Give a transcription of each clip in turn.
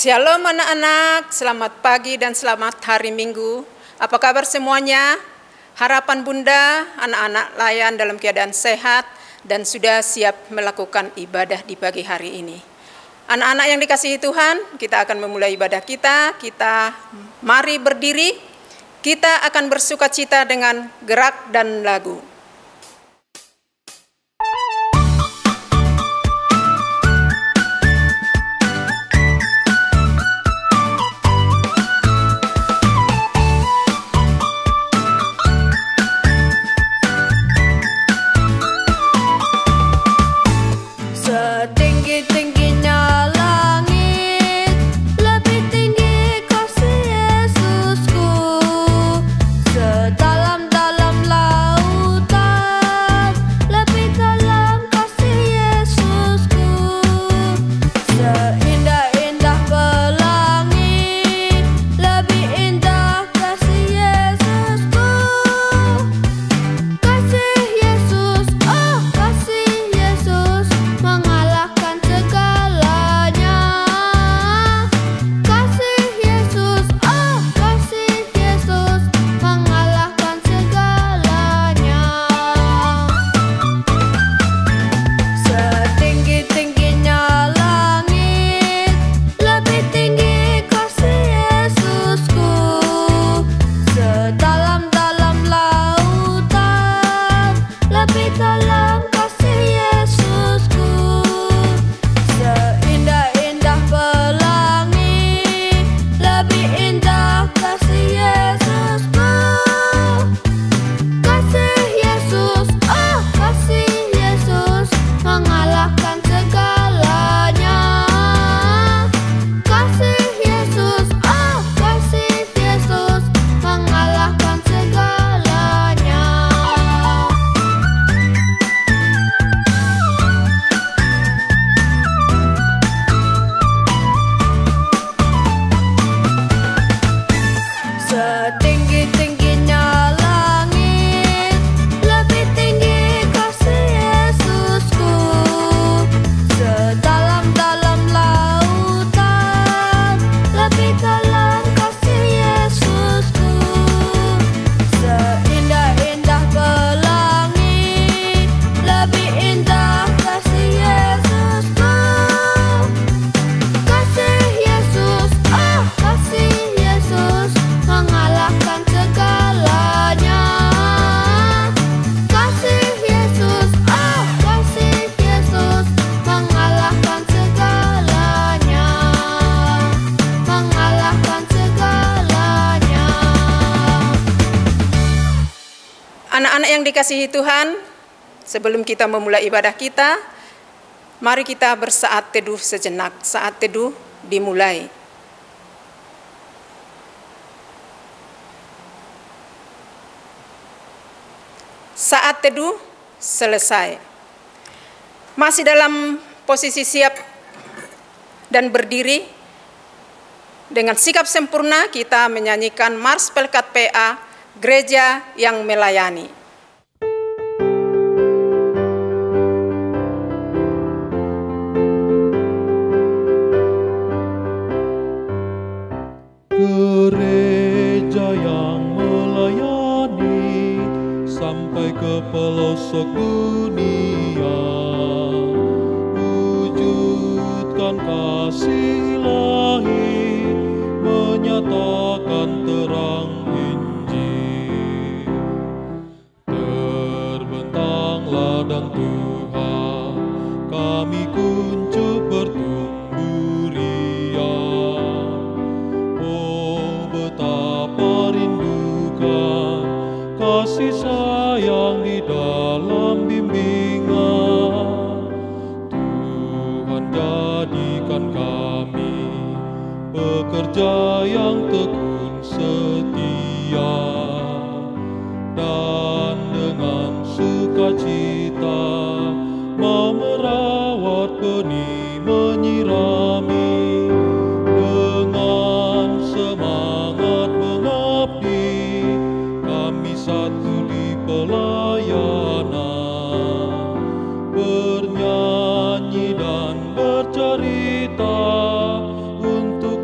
Shalom anak-anak, selamat pagi dan selamat hari Minggu. Apa kabar semuanya? Harapan Bunda, anak-anak layan dalam keadaan sehat dan sudah siap melakukan ibadah di pagi hari ini. Anak-anak yang dikasihi Tuhan, kita akan memulai ibadah kita. Kita mari berdiri, kita akan bersukacita dengan gerak dan lagu. Anak-anak yang dikasihi Tuhan, sebelum kita memulai ibadah kita, mari kita bersaat teduh sejenak. Saat teduh dimulai. Saat teduh selesai. Masih dalam posisi siap dan berdiri, dengan sikap sempurna kita menyanyikan Mars Pelkat PA, Gereja yang Melayani. Gereja yang melayani sampai ke pelosok dunia, wujudkan kasih ilahi, menyatakan terang ladang Tuhan, kami kuncup bertumbuh riang. Oh, betapa rindukan kasih sayang di dalam bimbingan. Tuhan jadikan kami pekerja yang tekun setia, dan dengan sukacita mau merawat benih, menyirami, dengan semangat mengabdi, kami satu di pelayanan, bernyanyi dan bercerita untuk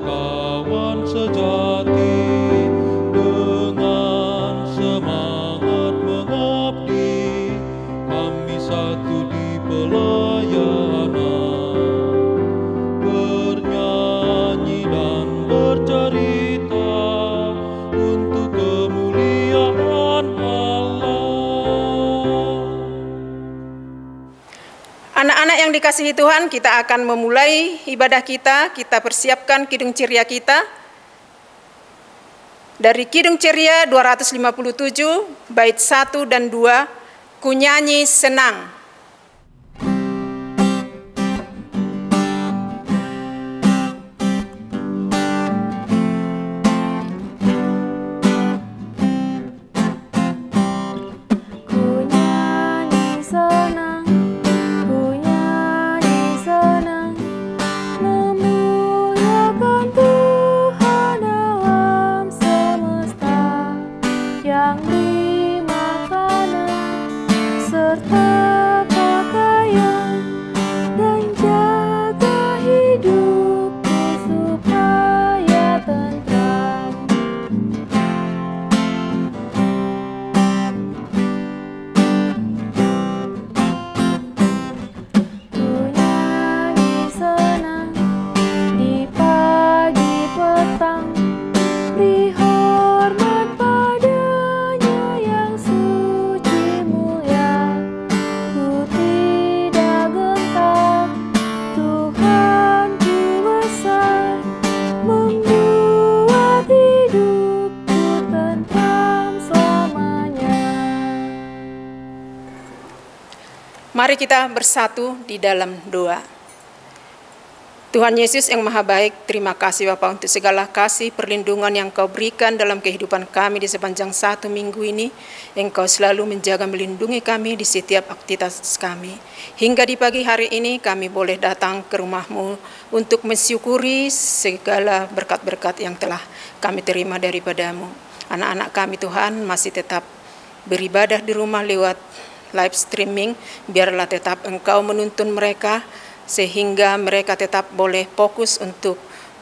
kawan sejati, dengan semangat mengabdi, kami satu di pelayanan, bernyanyi dan bercerita untuk kemuliaan Allah. Anak-anak yang dikasihi Tuhan, kita akan memulai ibadah kita. Kita persiapkan kidung ceria kita. Dari kidung ceria 257, bait 1 dan 2, Ku nyanyi senang. Mari kita bersatu di dalam doa. Tuhan Yesus yang Maha Baik, terima kasih Bapa untuk segala kasih perlindungan yang Kau berikan dalam kehidupan kami di sepanjang 1 minggu ini. Engkau selalu menjaga melindungi kami di setiap aktivitas kami. Hingga di pagi hari ini kami boleh datang ke rumah-Mu untuk mensyukuri segala berkat-berkat yang telah kami terima daripada-Mu. Anak-anak kami Tuhan masih tetap beribadah di rumah lewat live streaming, biarlah tetap Engkau menuntun mereka sehingga mereka tetap boleh fokus untuk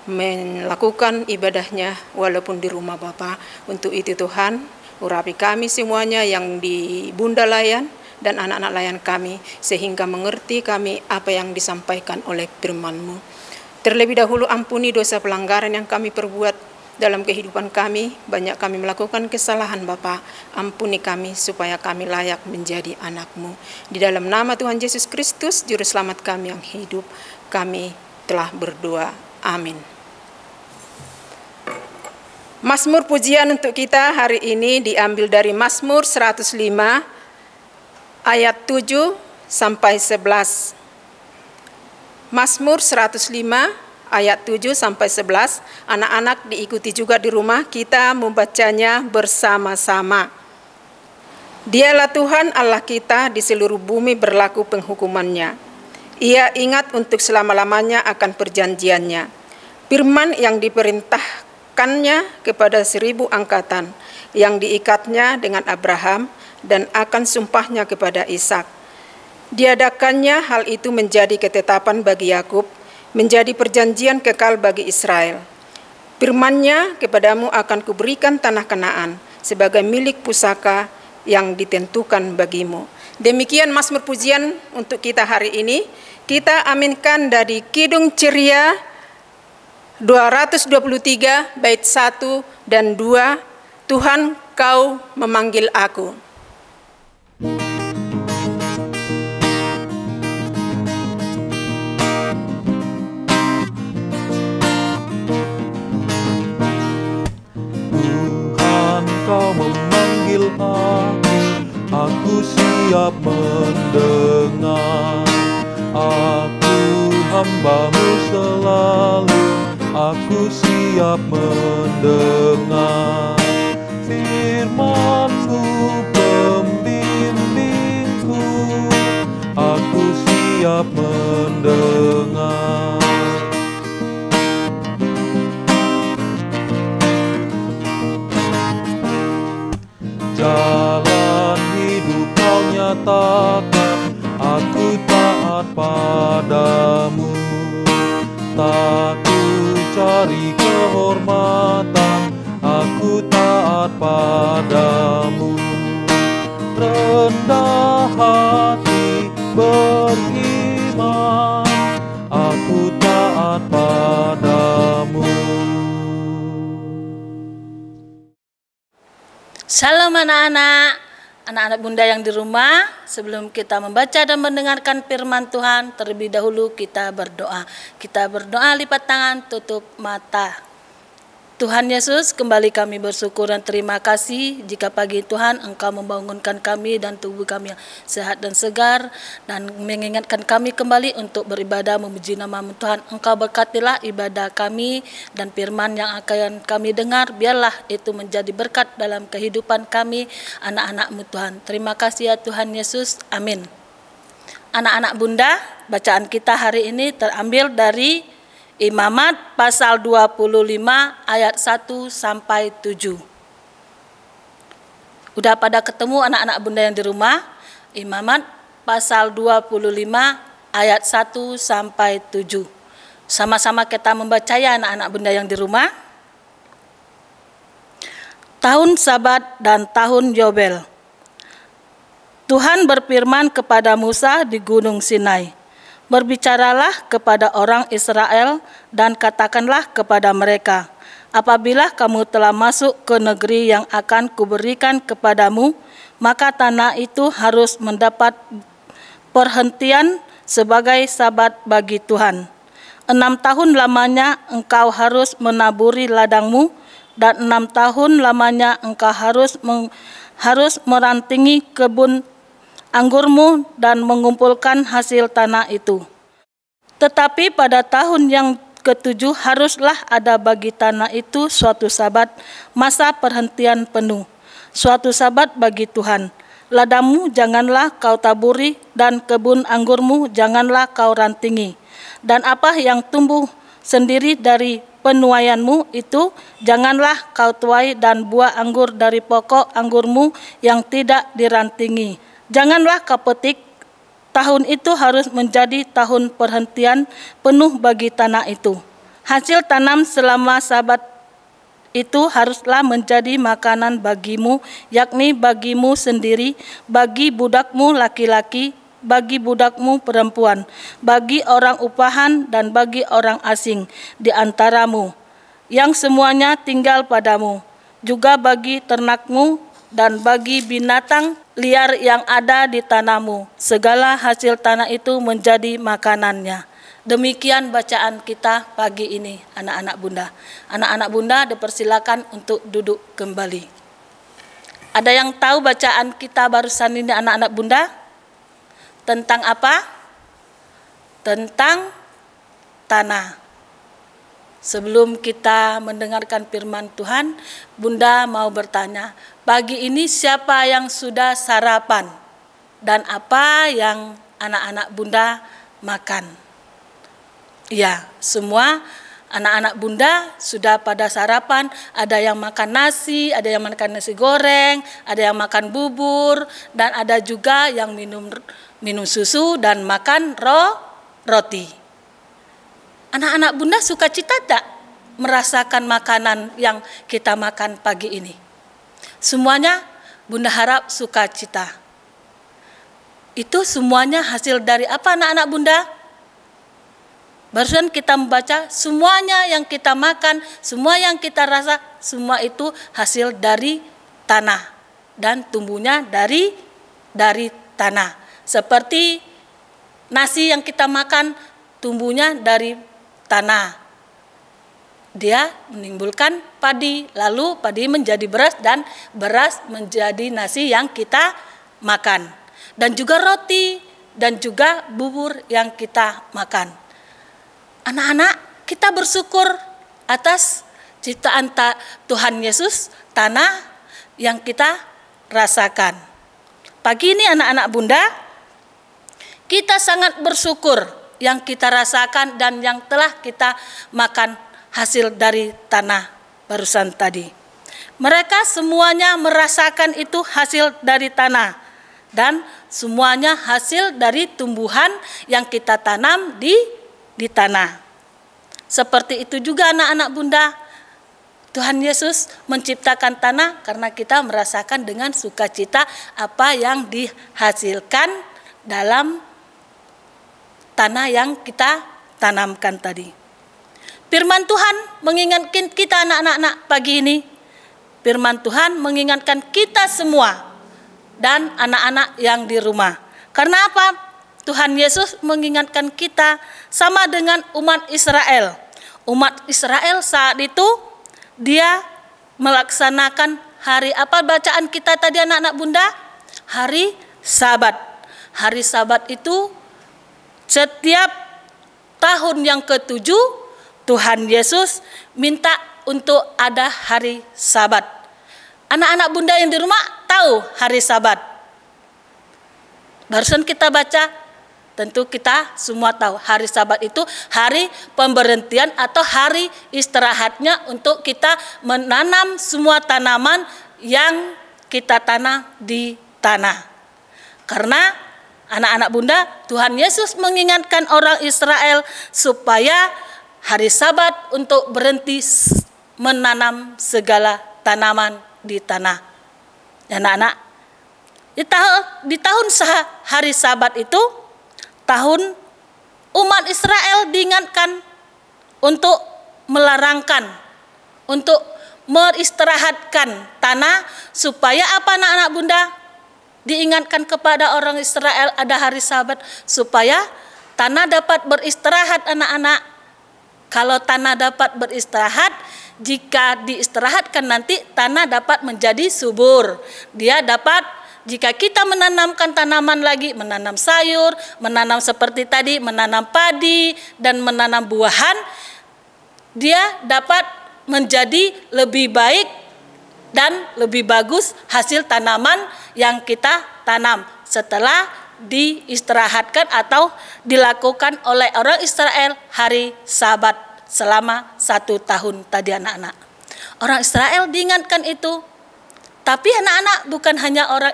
melakukan ibadahnya walaupun di rumah Bapa. Untuk itu Tuhan, urapi kami semuanya yang di Bunda Layan dan anak-anak layan kami sehingga mengerti kami apa yang disampaikan oleh firman-Mu. Terlebih dahulu ampuni dosa pelanggaran yang kami perbuat dalam kehidupan kami. Banyak kami melakukan kesalahan Bapa. Ampuni kami supaya kami layak menjadi anak-Mu. Di dalam nama Tuhan Yesus Kristus, Juru Selamat kami yang hidup, kami telah berdoa. Amin. Mazmur pujian untuk kita hari ini diambil dari Mazmur 105 ayat 7 sampai 11. Mazmur 105 ayat 7 sampai 11, anak-anak diikuti juga di rumah, kita membacanya bersama-sama. Dialah Tuhan Allah kita, di seluruh bumi berlaku penghukumannya. Ia ingat untuk selama-lamanya akan perjanjiannya. Firman yang diperintahkannya kepada 1000 angkatan, yang diikatnya dengan Abraham dan akan sumpahnya kepada Ishak. Diadakannya hal itu menjadi ketetapan bagi Yakub, menjadi perjanjian kekal bagi Israel. Firman-Nya, kepadamu akan kuberikan tanah Kanaan sebagai milik pusaka yang ditentukan bagimu. Demikian Mazmur pujian untuk kita hari ini. Kita aminkan dari Kidung Ceria 223 bait 1 dan 2. Tuhan, Kau memanggil aku. Kau memanggil aku siap mendengar. Aku hamba-Mu selalu, aku siap mendengar. Firman-Mu pembimbingku, aku siap mendengar. Jalan hidup Kau nyatakan, aku taat padamu. Tak ku Hari kehormatan aku taat padamu. Rendah hati beriman, aku taat padamu. Salam anak-anak Bunda yang di rumah. Sebelum kita membaca dan mendengarkan firman Tuhan, terlebih dahulu kita berdoa. Kita berdoa lipat tangan, tutup mata. Tuhan Yesus, kembali kami bersyukur dan terima kasih jika pagi Tuhan Engkau membangunkan kami dan tubuh kami yang sehat dan segar, dan mengingatkan kami kembali untuk beribadah memuji nama-Mu Tuhan. Engkau berkatilah ibadah kami dan firman yang akan kami dengar, biarlah itu menjadi berkat dalam kehidupan kami, anak-anak-Mu Tuhan. Terima kasih ya Tuhan Yesus, amin. Anak-anak Bunda, bacaan kita hari ini terambil dari Imamat pasal 25 ayat 1 sampai 7. Udah pada ketemu anak-anak Bunda yang di rumah? Imamat pasal 25 ayat 1 sampai 7. Sama-sama kita membaca ya anak-anak Bunda yang di rumah. Tahun Sabat dan tahun Yobel. Tuhan berfirman kepada Musa di Gunung Sinai. Berbicaralah kepada orang Israel dan katakanlah kepada mereka, apabila kamu telah masuk ke negeri yang akan kuberikan kepadamu, maka tanah itu harus mendapat perhentian sebagai sabat bagi Tuhan. 6 tahun lamanya engkau harus menaburi ladangmu, dan 6 tahun lamanya engkau harus merantingi kebun anggurmu dan mengumpulkan hasil tanah itu. Tetapi pada tahun yang ke-7 haruslah ada bagi tanah itu suatu sabat, masa perhentian penuh, suatu sabat bagi Tuhan. Ladangmu janganlah kau taburi, dan kebun anggurmu janganlah kau rantingi. Dan apa yang tumbuh sendiri dari penuaianmu itu janganlah kau tuai, dan buah anggur dari pokok anggurmu yang tidak dirantingi janganlah kau petik. Tahun itu harus menjadi tahun perhentian penuh bagi tanah itu. Hasil tanam selama sabat itu haruslah menjadi makanan bagimu, yakni bagimu sendiri, bagi budakmu laki-laki, bagi budakmu perempuan, bagi orang upahan dan bagi orang asing di antaramu, yang semuanya tinggal padamu, juga bagi ternakmu dan bagi binatang liar yang ada di tanahmu. Segala hasil tanah itu menjadi makanannya. Demikian bacaan kita pagi ini, anak-anak Bunda. Anak-anak Bunda dipersilakan untuk duduk kembali. Ada yang tahu bacaan kita barusan ini anak-anak Bunda? Tentang apa? Tentang tanah. Sebelum kita mendengarkan firman Tuhan, Bunda mau bertanya, pagi ini siapa yang sudah sarapan? Dan apa yang anak-anak Bunda makan? Ya, semua anak-anak Bunda sudah pada sarapan. Ada yang makan nasi, ada yang makan nasi goreng, ada yang makan bubur, dan ada juga yang minum susu dan makan roti. Anak-anak Bunda sukacita tak merasakan makanan yang kita makan pagi ini? Semuanya Bunda harap sukacita. Itu semuanya hasil dari apa anak-anak Bunda? Barusan kita membaca, semuanya yang kita makan, semua yang kita rasa, semua itu hasil dari tanah dan tumbuhnya dari tanah. Seperti nasi yang kita makan, tumbuhnya dari tanah. Dia menimbulkan padi, lalu padi menjadi beras dan beras menjadi nasi yang kita makan. Dan juga roti dan juga bubur yang kita makan. Anak-anak, kita bersyukur atas ciptaan Tuhan Yesus, tanah yang kita rasakan. Pagi ini anak-anak Bunda, kita sangat bersyukur yang kita rasakan dan yang telah kita makan hasil dari tanah barusan tadi. Mereka semuanya merasakan itu hasil dari tanah dan semuanya hasil dari tumbuhan yang kita tanam di tanah. Seperti itu juga anak-anak Bunda. Tuhan Yesus menciptakan tanah karena kita merasakan dengan sukacita apa yang dihasilkan dalam tanah yang kita tanamkan tadi. Firman Tuhan mengingatkan kita anak-anak pagi ini. Firman Tuhan mengingatkan kita semua dan anak-anak yang di rumah. Karena apa? Tuhan Yesus mengingatkan kita sama dengan umat Israel. Umat Israel saat itu dia melaksanakan hari apa bacaan kita tadi anak-anak Bunda? Hari Sabat. Hari Sabat itu setiap tahun yang ke-7 Tuhan Yesus minta untuk ada hari Sabat. Anak-anak Bunda yang di rumah tahu hari Sabat. Barusan kita baca, tentu kita semua tahu hari Sabat itu hari pemberhentian atau hari istirahatnya untuk kita menanam semua tanaman yang kita tanam di tanah. Karena anak-anak Bunda, Tuhan Yesus mengingatkan orang Israel supaya hari Sabat untuk berhenti menanam segala tanaman di tanah. Anak-anak, di tahun hari Sabat itu, tahun umat Israel diingatkan untuk melarangkan, untuk meristirahatkan tanah supaya apa anak-anak Bunda? Diingatkan kepada orang Israel ada hari Sabat supaya tanah dapat beristirahat anak-anak. Kalau tanah dapat beristirahat, jika diistirahatkan nanti tanah dapat menjadi subur. Dia dapat, jika kita menanamkan tanaman lagi, menanam sayur, menanam seperti tadi, menanam padi, dan menanam buahan, dia dapat menjadi lebih baik dan lebih bagus hasil tanaman yang kita tanam setelah diistirahatkan atau dilakukan oleh orang Israel hari Sabat selama 1 tahun tadi anak-anak. Orang Israel diingatkan itu. Tapi anak-anak bukan hanya orang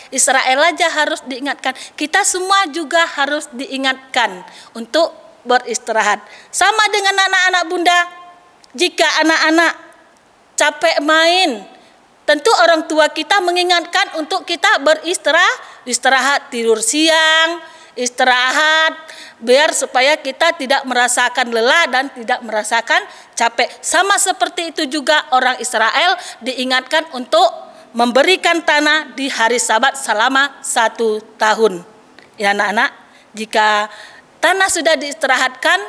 Israel aja harus diingatkan. Kita semua juga harus diingatkan untuk beristirahat. Sama dengan anak-anak Bunda. Jika anak-anak capek main, tentu orang tua kita mengingatkan untuk kita beristirahat, tidur siang, istirahat, biar supaya kita tidak merasakan lelah dan tidak merasakan capek. Sama seperti itu juga orang Israel diingatkan untuk memberikan tanah di hari Sabat selama 1 tahun. Ya anak-anak, jika tanah sudah diistirahatkan,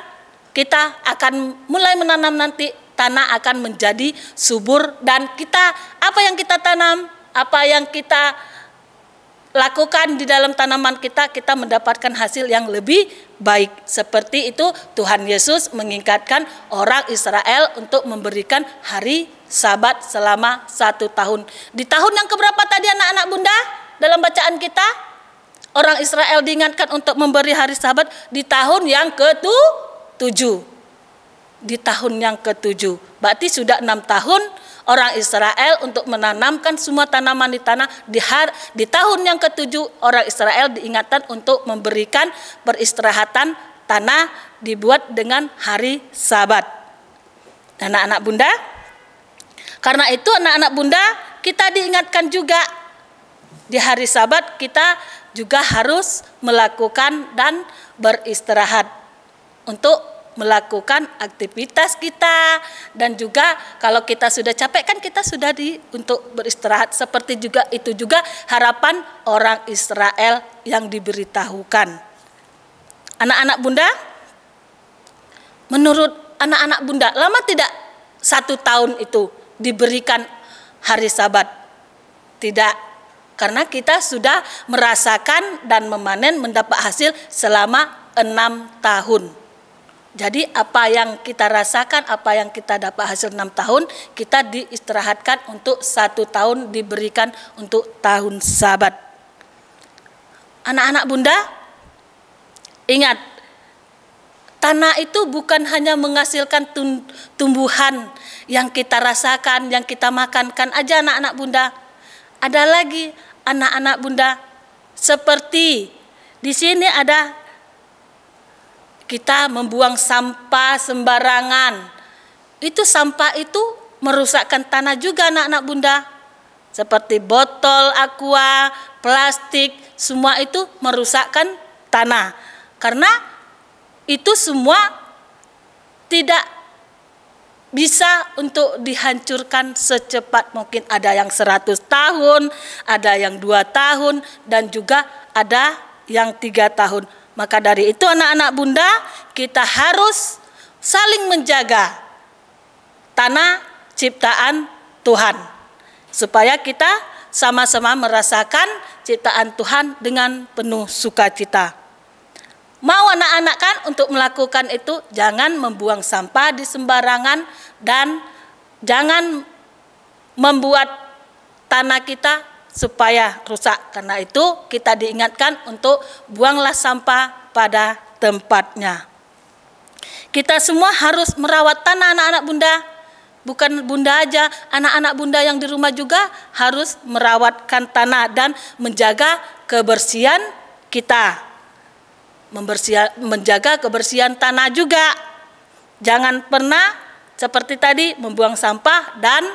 kita akan mulai menanam nanti, tanah akan menjadi subur dan kita, apa yang kita tanam, apa yang kita lakukan di dalam tanaman kita mendapatkan hasil yang lebih baik. Seperti itu Tuhan Yesus mengingatkan orang Israel untuk memberikan hari Sabat selama 1 tahun. Di tahun yang keberapa tadi anak-anak Bunda? Dalam bacaan kita, orang Israel diingatkan untuk memberi hari Sabat di tahun yang ke-7. Di tahun yang ke-7. Berarti sudah 6 tahun orang Israel untuk menanamkan semua tanaman di tanah. Di tahun yang ke-7 orang Israel diingatkan untuk memberikan peristirahatan tanah dibuat dengan hari Sabat. Anak-anak Bunda, karena itu anak-anak Bunda kita diingatkan juga di hari Sabat kita juga harus melakukan dan beristirahat untuk melakukan aktivitas kita, dan juga kalau kita sudah capek kan kita sudah untuk beristirahat. Seperti juga itu juga harapan orang Israel yang diberitahukan. Anak-anak Bunda, menurut anak-anak Bunda, lama tidak 1 tahun itu diberikan hari Sabat? Tidak, karena kita sudah merasakan dan memanen mendapat hasil selama 6 tahun. Jadi apa yang kita rasakan, apa yang kita dapat hasil 6 tahun, kita diistirahatkan untuk 1 tahun diberikan untuk tahun Sabat. Anak-anak Bunda, ingat, tanah itu bukan hanya menghasilkan tumbuhan yang kita rasakan, yang kita makankan aja anak-anak Bunda. Ada lagi anak-anak Bunda, seperti di sini ada kita membuang sampah sembarangan. Itu sampah itu merusakkan tanah juga anak-anak Bunda. Seperti botol aqua, plastik, semua itu merusakkan tanah. Karena itu semua tidak bisa untuk dihancurkan secepat mungkin. Ada yang 100 tahun, ada yang 2 tahun, dan juga ada yang 3 tahun. Maka dari itu anak-anak Bunda, kita harus saling menjaga tanah ciptaan Tuhan. Supaya kita sama-sama merasakan ciptaan Tuhan dengan penuh sukacita. Mau anak-anak kan untuk melakukan itu, jangan membuang sampah di sembarangan dan jangan membuat tanah kita supaya rusak. Karena itu kita diingatkan untuk buanglah sampah pada tempatnya. Kita semua harus merawat tanah anak-anak Bunda. Bukan Bunda aja, anak-anak Bunda yang di rumah juga harus merawatkan tanah dan menjaga kebersihan kita. Menjaga kebersihan tanah juga. Jangan pernah seperti tadi membuang sampah dan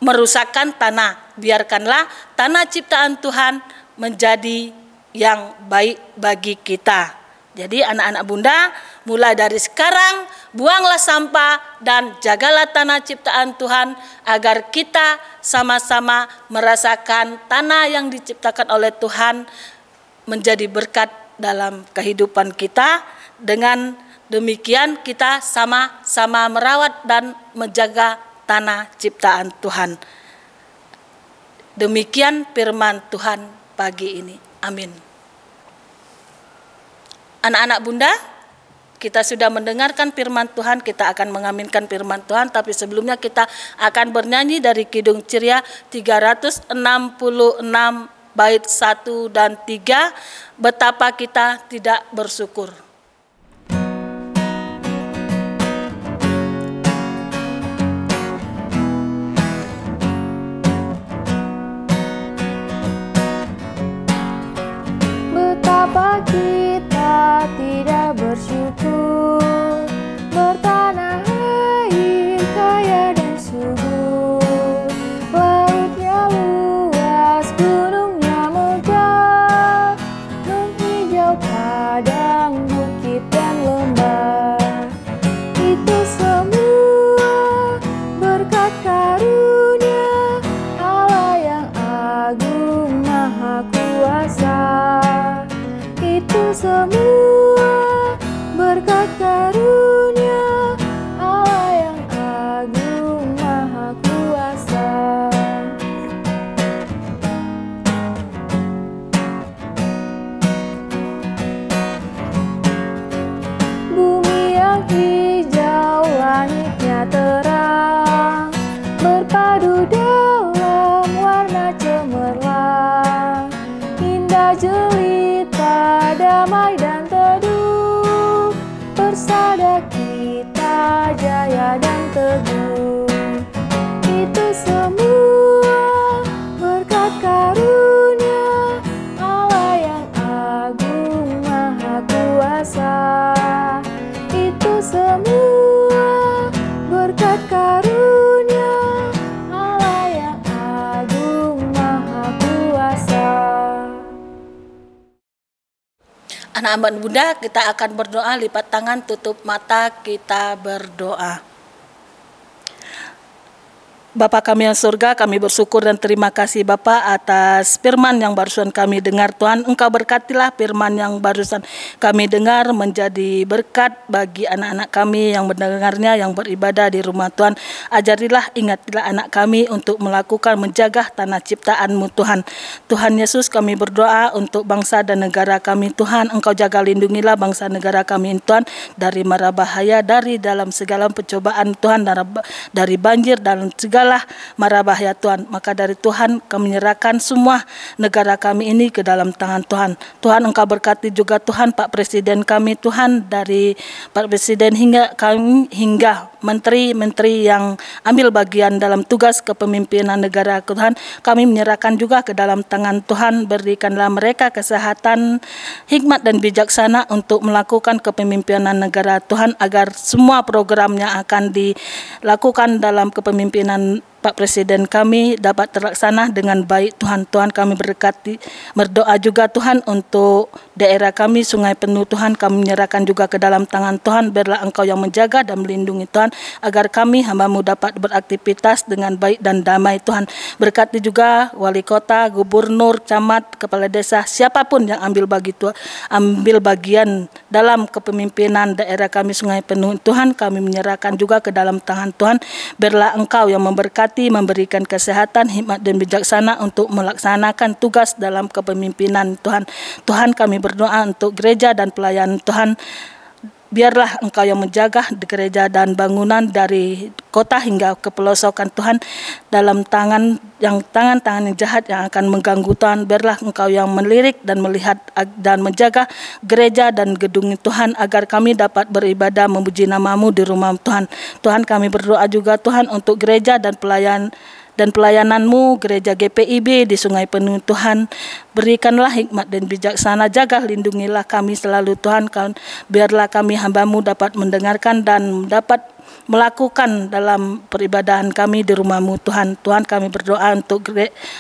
merusakkan tanah. Biarkanlah tanah ciptaan Tuhan menjadi yang baik bagi kita. Jadi anak-anak Bunda, mulai dari sekarang buanglah sampah dan jagalah tanah ciptaan Tuhan agar kita sama-sama merasakan tanah yang diciptakan oleh Tuhan menjadi berkat dalam kehidupan kita. Dengan demikian kita sama-sama merawat dan menjaga tanah ciptaan Tuhan. Demikian firman Tuhan pagi ini. Amin. Anak-anak Bunda, kita sudah mendengarkan firman Tuhan, kita akan mengaminkan firman Tuhan, tapi sebelumnya kita akan bernyanyi dari Kidung Ceria 366 bait 1 dan 3, betapa kita tidak bersyukur. Betapa kita tidak bersyukur, bertanah air kaya dan subur, lautnya luas, gunungnya megah, menghijau padang, bukit dan lembah. Itu semua berkat karunia Allah yang agung maha kuasa. Itu semua berkat karunia Allah yang agung maha kuasa. Bumi yang hijau, langitnya terang, berpadu dalam warna cemerlang, indah jelita, damai dan teduh, persada kita jaya dan teguh. Itu semua berkat karunia Allah yang agung maha kuasa. Itu semua berkat karunia Allah yang agung maha kuasa. Anak-anak Bunda, kita akan berdoa, lipat tangan, tutup mata, kita berdoa. Bapa kami yang surga, kami bersyukur dan terima kasih Bapa atas firman yang barusan kami dengar Tuhan. Engkau berkatilah firman yang barusan kami dengar menjadi berkat bagi anak-anak kami yang mendengarnya, yang beribadah di rumah Tuhan. Ajarilah, ingatilah anak kami untuk melakukan, menjaga tanah ciptaan-Mu Tuhan. Tuhan Yesus, kami berdoa untuk bangsa dan negara kami Tuhan. Engkau jaga lindungilah bangsa negara kami Tuhan dari mara bahaya, dari dalam segala pencobaan Tuhan, dari banjir dan segala mara bahaya Tuhan. Maka dari Tuhan kami menyerahkan semua negara kami ini ke dalam tangan Tuhan. Tuhan, Engkau berkati juga Tuhan Pak Presiden kami Tuhan, dari Pak Presiden hingga kami hingga menteri-menteri yang ambil bagian dalam tugas kepemimpinan negara Tuhan. Kami menyerahkan juga ke dalam tangan Tuhan. Berikanlah mereka kesehatan, hikmat dan bijaksana untuk melakukan kepemimpinan negara Tuhan, agar semua programnya akan dilakukan dalam kepemimpinan Pak Presiden kami dapat terlaksana dengan baik Tuhan. Tuhan kami berkati, berdoa juga Tuhan untuk daerah kami Sungai Penuh Tuhan. Kami menyerahkan juga ke dalam tangan Tuhan. Biarlah Engkau yang menjaga dan melindungi Tuhan, agar kami hamba-Mu dapat beraktivitas dengan baik dan damai Tuhan. Berkati juga wali kota, gubernur, camat, kepala desa, siapapun yang ambil bagian dalam kepemimpinan daerah kami Sungai Penuh Tuhan. Kami menyerahkan juga ke dalam tangan Tuhan. Biarlah Engkau yang memberkati, memberikan kesehatan, hikmat dan bijaksana untuk melaksanakan tugas dalam kepemimpinan Tuhan. Tuhan kami berdoa untuk gereja dan pelayan Tuhan. Biarlah Engkau yang menjaga di gereja dan bangunan dari kota hingga ke pelosok Tuhan, dalam tangan yang jahat yang akan mengganggu Tuhan. Biarlah Engkau yang melirik dan melihat dan menjaga gereja dan gedung Tuhan, agar kami dapat beribadah memuji nama-Mu di rumah Tuhan. Tuhan kami berdoa juga Tuhan untuk gereja dan pelayanan-Mu, gereja GPIB di Sungai Penuh Tuhan. Berikanlah hikmat dan bijaksana, jaga lindungilah kami selalu Tuhan. Biarlah kami hamba-Mu dapat mendengarkan dan dapat melakukan dalam peribadahan kami di rumah-Mu Tuhan. Tuhan kami berdoa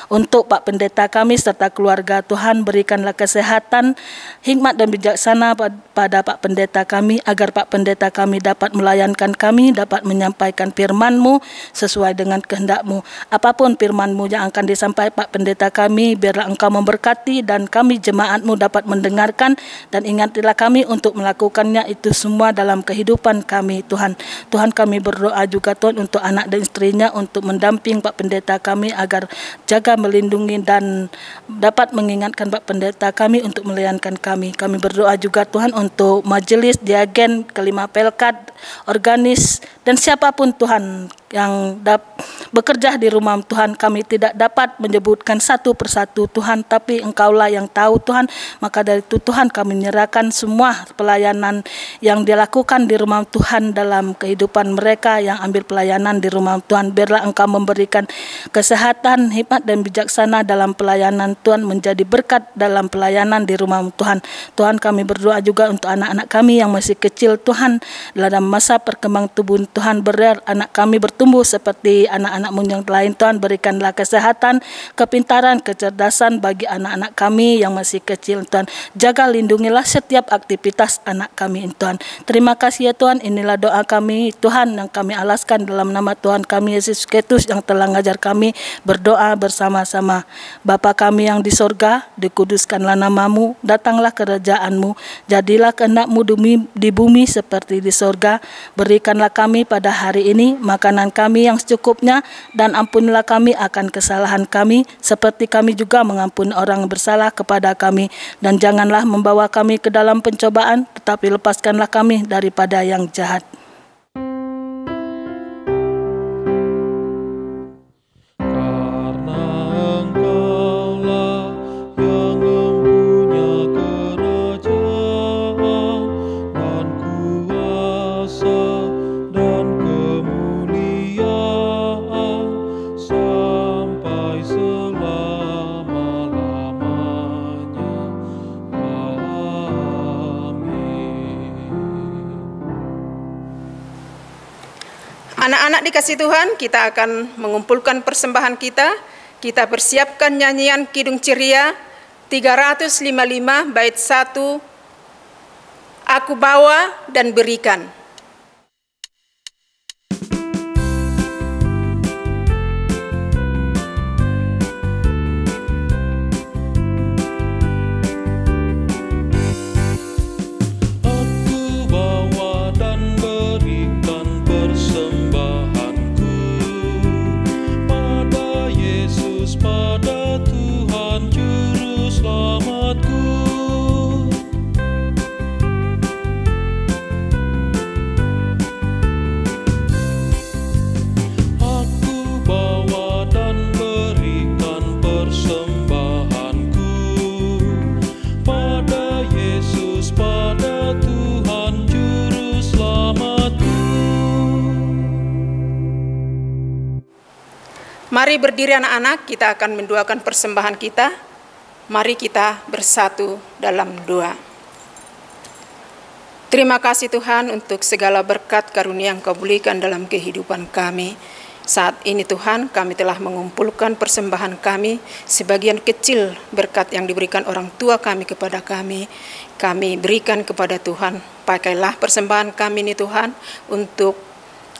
untuk Pak Pendeta kami serta keluarga Tuhan. Berikanlah kesehatan, hikmat dan bijaksana pada Pak Pendeta kami, agar Pak Pendeta kami dapat melayankan kami, dapat menyampaikan firman-Mu sesuai dengan kehendak-Mu. Apapun firman-Mu yang akan disampaikan Pak Pendeta kami, biarlah Engkau memberkati dan kami jemaat-Mu dapat mendengarkan, dan ingatilah kami untuk melakukannya itu semua dalam kehidupan kami Tuhan. Tuhan kami berdoa juga Tuhan untuk anak dan istrinya, untuk mendamping Pak Pendeta kami agar jaga melindungi dan dapat mengingatkan Pak Pendeta kami untuk melayankan kami. Kami berdoa juga Tuhan untuk majelis, diagen, kelima pelkat, organis, dan siapapun Tuhan yang bekerja di rumah Tuhan. Kami tidak dapat menyebutkan satu persatu Tuhan, tapi Engkaulah yang tahu Tuhan. Maka dari itu Tuhan kami menyerahkan semua pelayanan yang dilakukan di rumah Tuhan dalam kehidupan mereka yang ambil pelayanan di rumah Tuhan. Biarlah Engkau memberikan kesehatan, hikmat dan bijaksana dalam pelayanan Tuhan, menjadi berkat dalam pelayanan di rumah Tuhan. Tuhan kami berdoa juga untuk anak-anak kami yang masih kecil Tuhan, dalam masa perkembang tubuh Tuhan. Biar anak kami bertumbuh seperti anak-anak-Mu yang lain Tuhan. Berikanlah kesehatan, kepintaran, kecerdasan bagi anak-anak kami yang masih kecil Tuhan. Jaga lindungilah setiap aktivitas anak kami Tuhan. Terima kasih ya Tuhan. Inilah doa kami Tuhan yang kami alaskan dalam nama Tuhan kami Yesus Kristus yang telah mengajar kami berdoa bersama-sama. Bapa kami yang di sorga, dikuduskanlah nama-Mu, datanglah kerajaan-Mu, jadilah kehendak-Mu di bumi seperti di sorga. Berikanlah kami pada hari ini makanan kami yang secukupnya, dan ampunilah kami akan kesalahan kami, seperti kami juga mengampuni orang yang bersalah kepada kami. Dan janganlah membawa kami ke dalam pencobaan, tetapi lepaskanlah kami daripada yang jahat. Anak-anak dikasih Tuhan, kita akan mengumpulkan persembahan kita. Kita persiapkan nyanyian Kidung Ceria 355 bait 1, Aku bawa dan berikan. Selamatku. Mari berdiri anak-anak, kita akan mendoakan persembahan kita. Mari kita bersatu dalam doa. Terima kasih Tuhan untuk segala berkat karunia yang Kau berikan dalam kehidupan kami. Saat ini Tuhan, kami telah mengumpulkan persembahan kami, sebagian kecil berkat yang diberikan orang tua kami kepada kami. Kami berikan kepada Tuhan, pakailah persembahan kami ini Tuhan, untuk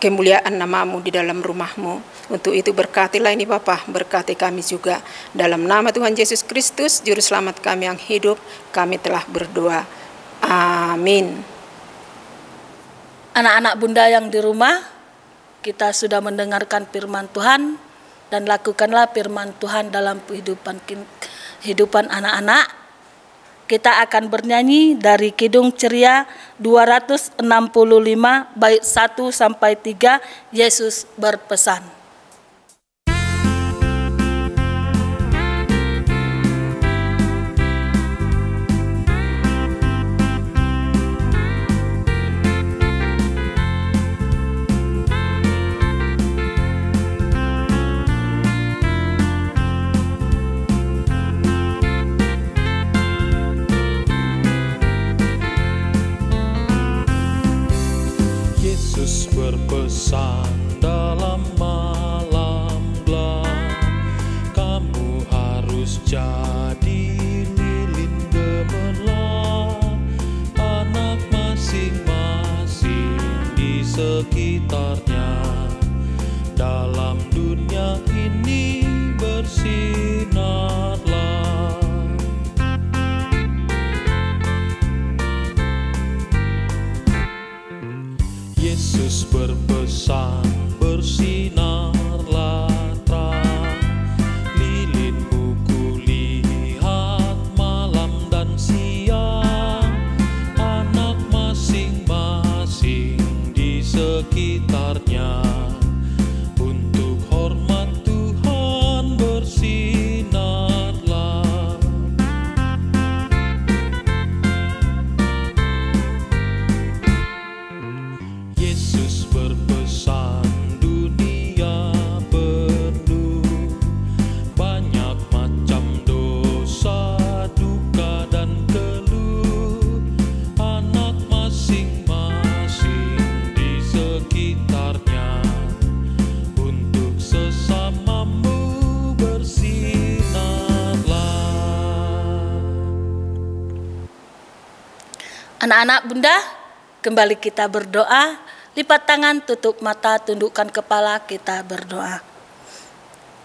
kemuliaan nama-Mu di dalam rumah-Mu. Untuk itu berkatilah ini Bapa, berkati kami juga. Dalam nama Tuhan Yesus Kristus, Juru Selamat kami yang hidup, kami telah berdoa. Amin. Anak-anak Bunda yang di rumah, kita sudah mendengarkan firman Tuhan, dan lakukanlah firman Tuhan dalam kehidupan anak-anak. Kita akan bernyanyi dari Kidung Ceria 265 bait 1 sampai 3, Yesus berpesan. Berpesan dalam malam gelap, kamu harus jadi lilin gemerlap, anak masing-masing di sekitarnya, dalam dunia ini bersinarlah. Yesus berpesan, bersinarlah terang, lilin ku lihat malam dan siang, anak masing-masing di sekitarnya, untuk hormat Tuhan bersinarlah. Yesus berpesan, dunia penuh banyak macam dosa, duka dan keluh, anak masing-masing di sekitarnya, untuk sesamamu bersinarlah. Anak-anak Bunda, kembali kita berdoa. Lipat tangan, tutup mata, tundukkan kepala, kita berdoa.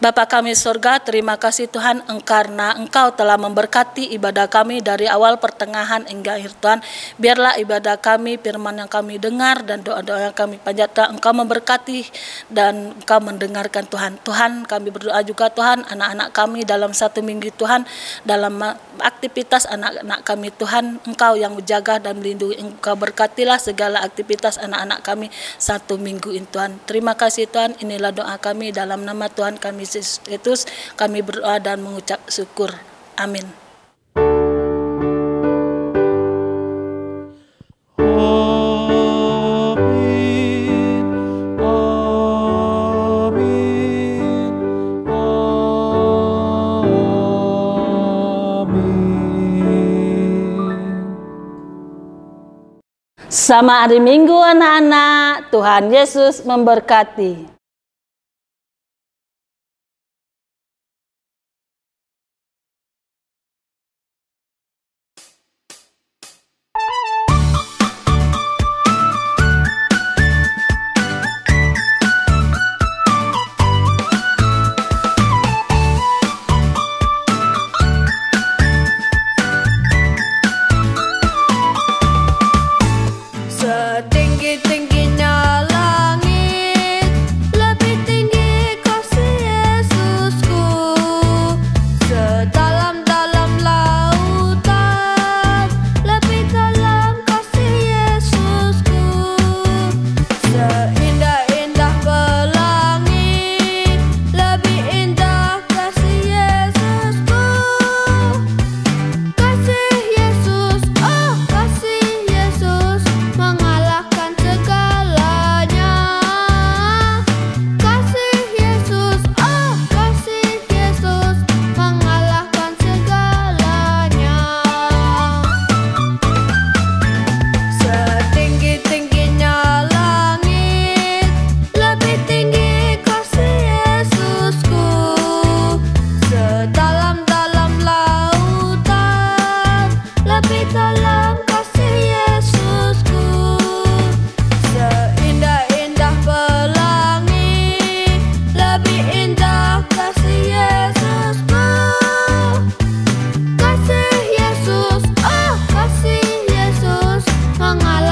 Bapa kami surga, terima kasih Tuhan karena Engkau telah memberkati ibadah kami dari awal, pertengahan, hingga akhir Tuhan. Biarlah ibadah kami, firman yang kami dengar, dan doa-doa yang kami panjatkan, Engkau memberkati dan Engkau mendengarkan Tuhan. Tuhan, kami berdoa juga Tuhan, anak-anak kami dalam 1 minggu Tuhan, dalam aktivitas anak-anak kami Tuhan, Engkau yang menjaga dan melindungi. Engkau berkatilah segala aktivitas anak-anak kami 1 minggu ini Tuhan. Terima kasih Tuhan, inilah doa kami dalam nama Tuhan kami Yesus, kami berdoa dan mengucap syukur. Amin. Selamat hari Minggu anak-anak, Tuhan Yesus memberkati. Setinggi-tingginya langit, lebih tinggi kasih Yesusku. Sedalam-dalam lautan, lebih dalam kasih Yesusku. Seindah-indah pelangi, lebih indah kasih Yesusku. Kasih Yesus, oh kasih Yesus, mengalahkan segala mengalir